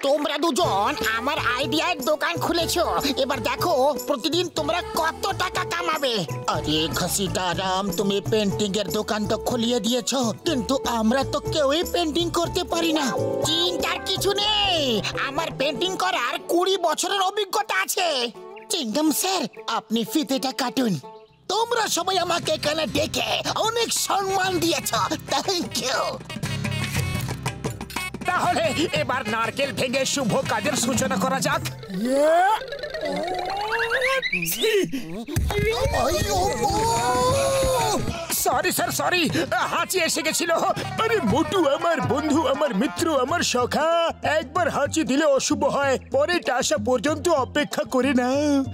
তোমরা দুজন আমার আইডিয়ার দোকান খুলেছো, এবার দেখো প্রতিদিন তোমরা কত টাকা কামাবে। আরে ঘসিটারাম, তুমি পেন্টিং এর দোকান তো খুলিয়ে দিয়েছো, কিন্তু আমরা তো কেউই পেন্টিং করতে পারি না। চিন্তার কিছু নেই, আমার পেন্টিং করার 20 বছরের অভিজ্ঞতা আছে। চিংগাম স্যার, আপনি ফিতেটা কাটুন। তোমরা সবাই আমাকে এখানে ডেকে অনেক সম্মান দিয়েছো, থ্যাংক ইউ। তাহলে এবার নারকেল ভেঙে শুভ কাজের সূচনা করা যাক। সরি স্যার, সরি, হাঁচি এসে গেছিল। আরে মোটু আমার বন্ধু, আমার মিত্র, আমার সখা, একবার হাঁচি দিলে অশুভ হয়, পরেটা আসা পর্যন্ত অপেক্ষা করে না।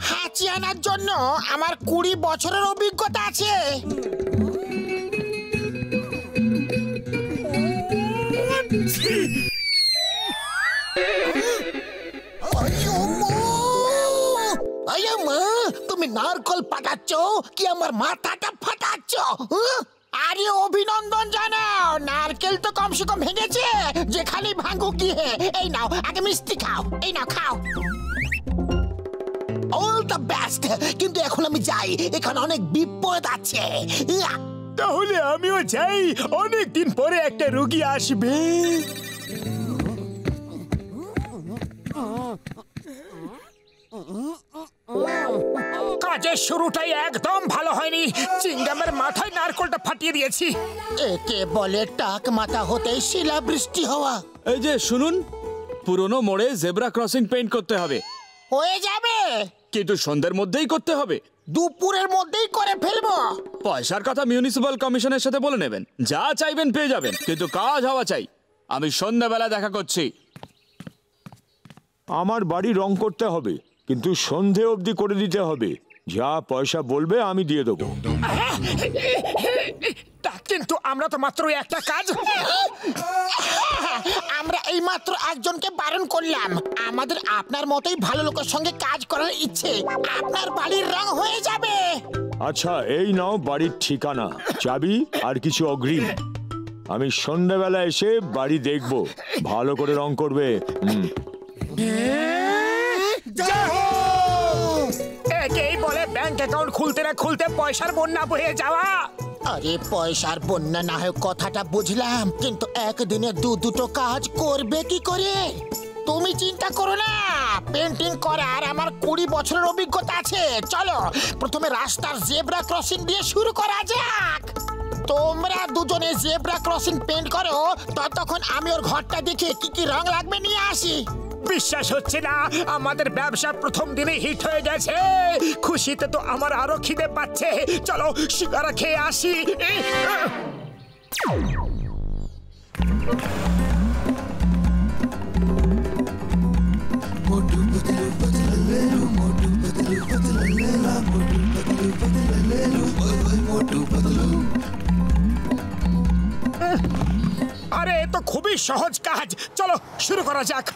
হাঁচি আনার জন্য আমার 20 বছরের অভিজ্ঞতা আছে। তুমি নারকল ফাটাচ্ছ কি আমার মাথাটা ফাটাচ্ছ? আরে অভিনন্দন জানাও, নারকেল তো কমসে কম ভেঙেছে, যেখানে ভাঙুক গিয়ে। এই নাও, আগে মিষ্টি খাও, এই নাও খাও। All the best. কিন্তু এখন আমি যাই, এখানে অনেক বিপদ আছে। তাহলে আমিও যাই, অনেক দিন পরে একটা রোগী আসবে। কাজের শুরুটাই একদম ভালো হয়নি, চিংগামের মাথায় নারকলটা ফাটিয়ে দিয়েছি। একে বলে টাক মাথা হতেই শিলাবৃষ্টি হওয়া। এই যে শুনুন, পুরনো মোড়ে জেব্রা ক্রসিং পেইন্ট করতে হবে। হয়ে যাবে, কিন্তু সন্ধ্যের মধ্যেই করতে হবে। দুপুরের মধ্যেই করে ফেলবো। পয়সার কথা মিউনিসিপাল কমিশনের সাথে বলে নেবেন, যা চাইবেন পেয়ে যাবেন, কিন্তু কাজ হওয়া চাই। আমি সন্ধ্যাবেলা দেখা করছি। আমার বাড়ি রং করতে হবে, কিন্তু সন্ধে অবধি করে দিতে হবে। যা পয়সা বলবে আমি দিয়ে দেবো। কিন্তু আমরা তো মাত্র একটা কাজ। আমরা এই মাত্র একজনকে বারণ করলাম। আমাদের আপনার মতোই ভালো লোকের সঙ্গে কাজ করার ইচ্ছে। আপনার বাড়ির রং হয়ে যাবে। আচ্ছা, এই নাও বাড়ির ঠিকানা, চাবি আর কিছু অগ্রিম। আমি সন্ধ্যাবেলা এসে বাড়ি দেখব, ভালো করে রং করবে। একেই বলে ব্যাংক অ্যাকাউন্ট খুলতে না খুলতে পয়সার বন্যা বয়ে যাওয়া। আরে পয়সার বন্যা না হয় কথাটা বুঝলাম, কিন্তু একদিনে দুটো কাজ করবে কি করে? তুমি চিন্তা করো না, পেন্টিং করার আমার 20 বছরের অভিজ্ঞতা আছে। চলো প্রথমে রাস্তার জেব্রা ক্রসিং দিয়ে শুরু করা যাক। তোমরা দুজনে জেব্রা ক্রসিং পেন্ট করো, ততক্ষণ আমি ওর ঘরটা দেখে কি কি রং লাগবে নিয়ে আসি। বিশ্বাস হচ্ছে না, আমাদের ব্যবসা প্রথম দিনে হিট হয়ে গেছে। খুশিতে তো আমার আরো খিদে পাচ্ছে। চলো সিঙ্গারা খেয়ে আসি। আরে এ তো খুবই সহজ কাজ, চলো শুরু করা যাক।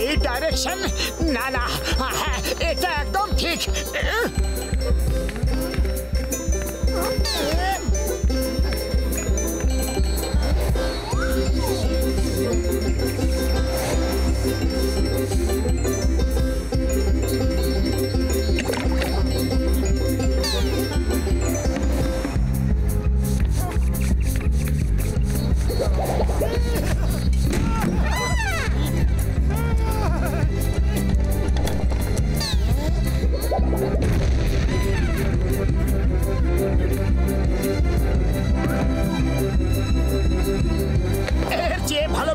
এই ডাইরেকশন না, না, হ্যাঁ এটা একদম ঠিক।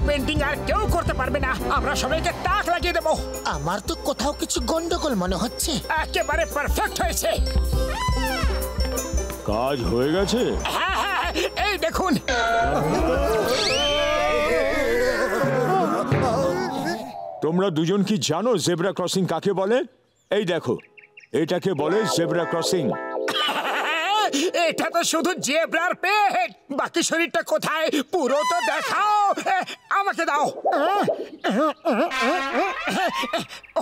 পেন্টিং আর কেউ করতে পারবে না, আমরা সবাইকে টাক লাগিয়ে দেবো। আমার তো কোথাও কিছু গন্ডগোল মনে হচ্ছে। একেবারে পারফেক্ট হয়েছে। কাজ হয়ে গেছে। হ্যাঁ হ্যাঁ, এই দেখুন। তোমরা দুজন কি জানো জেব্রা ক্রসিং কাকে বলে? এই দেখো, এটাকে বলে জেব্রা ক্রসিং। এটা তো শুধু জেব্রার পেট, বাকি শরীরটা কোথায়? পুরো তো দেখাও, আমাকে দাও।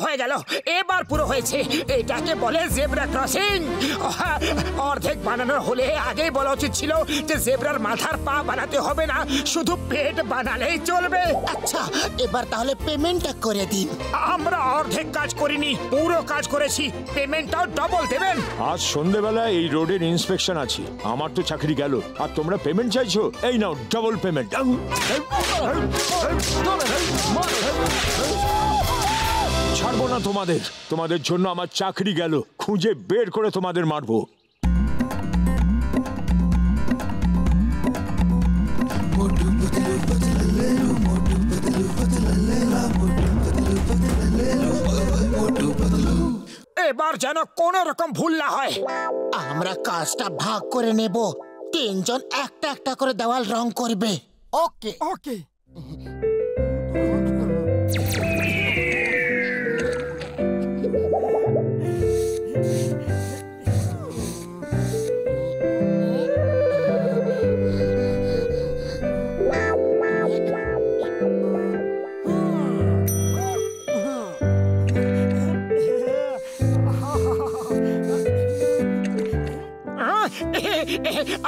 হয়ে গেল, এবার পুরো হয়েছে। এটাকে বলে জেব্রা ক্রসিং। অর্ধেক বানানোর হলে আগেই বলা উচিত ছিল যে জেব্রার মাথার পা বানাতে হবে না, শুধু পেট বানালেই চলবে। আচ্ছা, এবার তাহলে পেমেন্টটা করে দিন। আমরা অর্ধেক কাজ করিনি, পুরো কাজ করেছি। পেমেন্টটাও ডবল দেবেন। আজ সন্ধ্যেবেলা এই রোডের ইন্সপেকশন আছে, আমার তো চাকরি গেল, আর তোমরা পেমেন্ট চাইছো? এই নাও ডবল পেমেন্ট। ছাড়বো না তোমাদের, তোমাদের জন্য আমার চাকরি গেল, খুঁজে বের করে তোমাদের মারবো। এবার যেন কোন রকম ভুল না হয়। আমরা কাজটা ভাগ করে নেব, তিনজন একটা একটা করে দেওয়াল রং করবে। ওকে ওকে।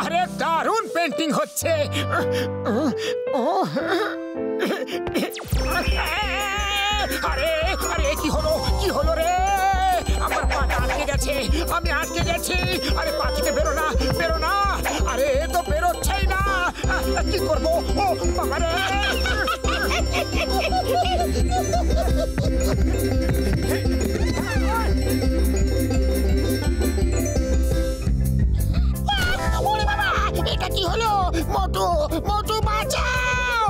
আরে দারুণ পেন্টিং হচ্ছে। আরে আরে কি হলো, কি হলো রে? আমার পাটা আটকে গেছে, আমি আটকে গেছি। আরে পা থেকে বেরো না, বেরো না। আরে তো বেরোচ্ছেই না, কি করবো? ও বাবা রে! এটা কি হলো? মোটু, মোটু বাঁচাও!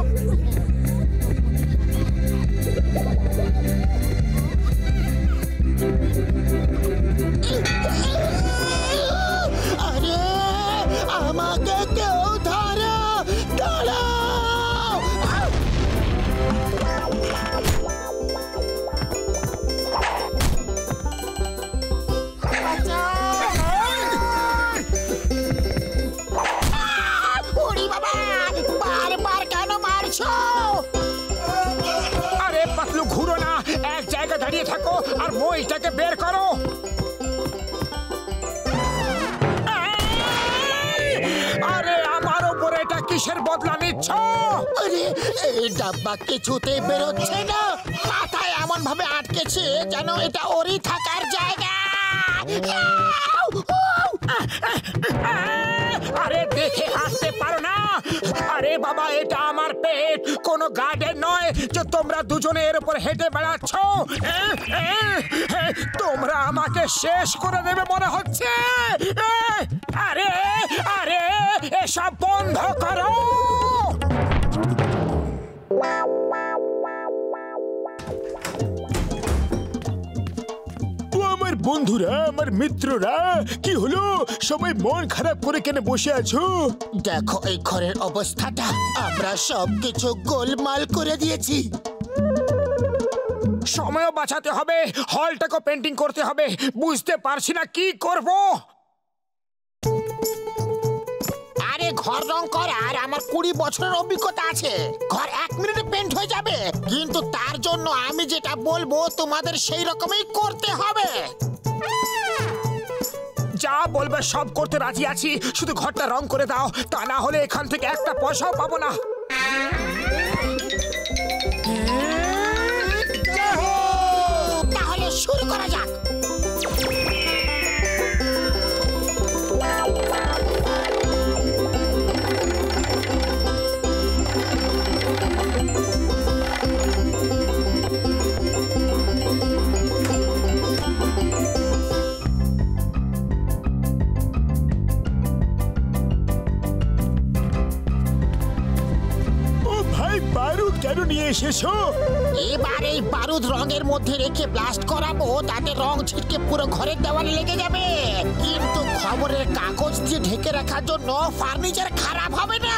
আরে আমাকে কেউ ধরো, দাঁড়াও! আরে পাতলু, ঘুরো না, এক জায়গায় দাঁড়িয়ে থাকো আর মইটাকে বের করো। আরে আমার উপরে এটা কিসের বদলা নিচ্ছ? আরে এই ডাব্বা কিছুতেই বেরোচ্ছে না, মাথায় এমন ভাবে আটকেছে যেন এটা ওরই থাকার জায়গা। আরে দেখে হাসতে পারো না? আরে বাবা, এটা আমার পেট, কোনো গার্ডেন নয় যে তোমরা দুজনে এর উপর হেঁটে বেড়াচ্ছ। তোমরা আমাকে শেষ করে দেবে মনে হচ্ছে। আরে আরে এসব বন্ধ করো। আমার বন্ধুরা, আমার মিত্ররা, কি হলো? সবাই মন খারাপ করে কেন বসে আছো? দেখো এই ঘরের অবস্থাটা, আমরা সবকিছু গোলমাল করে দিয়েছি। সময়ও বাঁচাতে হবে, হলটাকে পেন্টিং করতে হবে, বুঝতে পারছি না কি করব। আরে ঘর রং করার আমার 20 বছরের অভিজ্ঞতা আছে, ঘর 1 মিনিটে পেন্ট হয়ে যাবে। কিন্তু তার জন্য আমি যেটা বলবো তোমাদের সেই রকমই করতে হবে। যা বলবে সব করতে রাজি আছি, শুধু ঘরটা রং করে দাও, তা না হলে এখান থেকে একটা পয়সাও পাবো না। তাহলে শুরু করা যাক। কেন নিয়ে এসেছো? এবার এই বারুদ রঙের মধ্যে রেখে ব্লাস্ট করাবো, তাতে রং ছিটকে পুরো ঘরের দেওয়ালে লেগে যাবে। কিন্তু খবরের কাগজ দিয়ে ঢেকে রাখার জন্য ফার্নিচার খারাপ হবে না।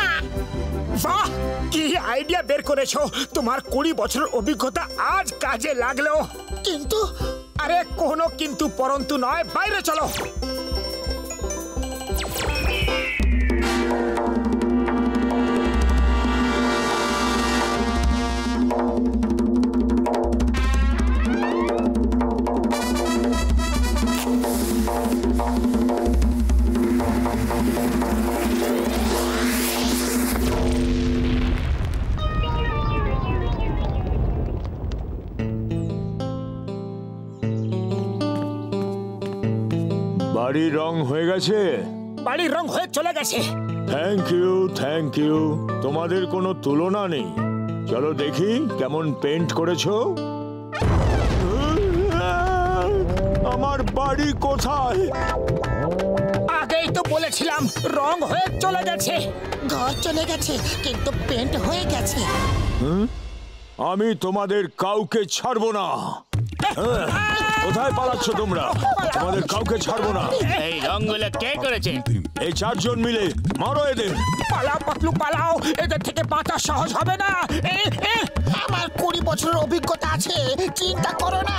বাহ, কি আইডিয়া বের করেছো! তোমার 20 বছরের অভিজ্ঞতা আজ কাজে লাগলো। কিন্তু আরে কোনো কিন্তু পরন্তু নয়, বাইরে চলো। বাড়ির রং হয়ে গেছে? বাড়ির রং হয়ে চলে গেছে। Thank you. তোমাদের কোনো তুলনা নেই। চলো দেখি কেমন পেন্ট করেছো। আমার বাড়ি কোথায়? আগেই তো বলেছিলাম রং হয়ে চলে গেছে। ঘর চলে গেছে কিন্তু পেন্ট হয়ে গেছে। আমি তোমাদের কাউকে ছাড়বো না। কোথায় পালাচ্ছ তোমরা? তোমাদের কাউকে ছাড়বো না। এই রংগুলো কে করেছে? এই চারজন মিলে মারো এদের। পালাও পাতলু পালাও, এদের থেকে বাঁচা সহজ হবে না। আমার 20 বছরের অভিজ্ঞতা আছে, চিন্তা করো না।